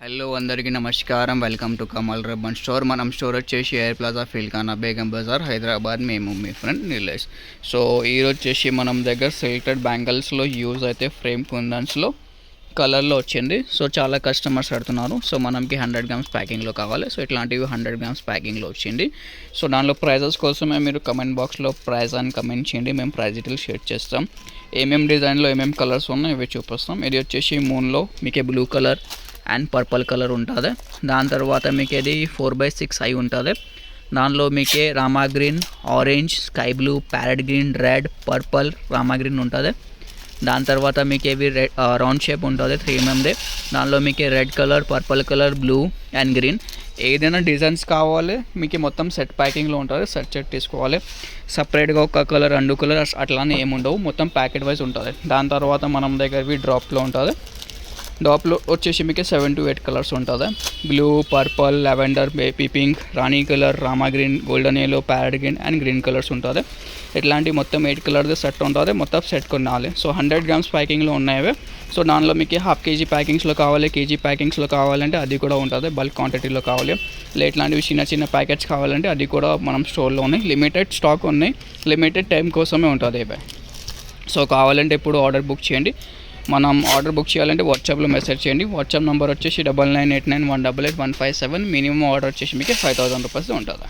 Hello అందరికీ నమస్కారం. Welcome to Kamal రబ్బన్ store. మనం స్టోర్ వచ్చేసి ఎయిర్ ప్లాజా ఫిల్ఖానా బేగం బజార్ హైదరాబాద్. మేము మీ ఫ్రెండ్ నీలేష్. సో ఈరోజు వచ్చేసి మనం దగ్గర సెలెక్టెడ్ బ్యాంగిల్స్లో యూజ్ అయితే ఫ్రేమ్ కుందన్స్లో కలర్లో వచ్చింది. సో చాలా కస్టమర్స్ అడుగుతున్నారు. సో మనకి 100 గ్రామ్స్ ప్యాకింగ్లో కావాలి. సో ఇట్లాంటివి 100 గ్రామ్స్ ప్యాకింగ్లో వచ్చింది. సో దానిలో ప్రైజెస్ కోసమే మీరు కమెంట్ బాక్స్లో ప్రైస్ అని కమెంట్ చేయండి. మేము ప్రైస్ డీటెయిల్స్ షేర్ చేస్తాం. ఏమేమి డిజైన్లో ఏమేమి కలర్స్ ఉన్నాయో ఇవి చూపిస్తాం. ఇది వచ్చేసి మూన్లో మీకు blue colour and purple colour ఉంటుంది. దాని తర్వాత మీకు ఇది 4x6 అయి ఉంటుంది. దానిలో మీకే Rama green, orange, sky blue, parrot green, red, purple, Rama green ఉంటుంది. దాని తర్వాత మీకు ఇవి రెడ్ రౌండ్ షేప్ ఉంటుంది 3mm. దానిలో మీకు red colour, purple colour, blue and green ఏదైనా డిజైన్స్ కావాలి మీకు మొత్తం సెట్ ప్యాకింగ్లో ఉంటుంది. సెట్ తీసుకోవాలి. సపరేట్గా ఒక కలర్ 2 కలర్స్ అట్లానే ఏముండవు, మొత్తం ప్యాకెట్ వైజ్ ఉంటుంది. దాని తర్వాత మనం దగ్గరవి డ్రాప్లో ఉంటుంది. డ్రాప్లో వచ్చేసి మీకు 7 to 8 కలర్స్ ఉంటుంది. Blue, purple, lavender, baby pink, Rani colour, Rama green, golden yellow, parrot green and green colours ఉంటుంది. ఇట్లాంటి మొత్తం 8 కలర్ది సెట్ ఉంటుంది. మొత్తం సెట్ కొనాలి. సో 100 గ్రామ్స్ ప్యాకింగ్లో ఉన్నాయి. సో దానిలో మీకు ½ kg ప్యాకింగ్స్లో కావాలి, కేజీ ప్యాకింగ్స్లో కావాలంటే అది కూడా ఉంటుంది. బల్క్ క్వాంటిటీలో కావాలి. ఇట్లాంటివి చిన్న చిన్న ప్యాకెట్స్ కావాలంటే అది కూడా మనం స్టోర్లో ఉన్నాయి. లిమిటెడ్ స్టాక్ ఉన్నాయి. లిమిటెడ్ టైం కోసమే ఉంటుంది ఇవి. సో కావాలంటే ఇప్పుడు ఆర్డర్ బుక్ చేయండి. మనం ఆర్డర్ బుక్ చేయాలంటే వాట్సాప్లో మెసేజ్ చేయండి. వాట్సాప్ నెంబర్ వచ్చేసి 9989188157. మినిమం ఆర్డర్ వచ్చేసి మీకు 5000 రూపీస్ ఉంటుంది.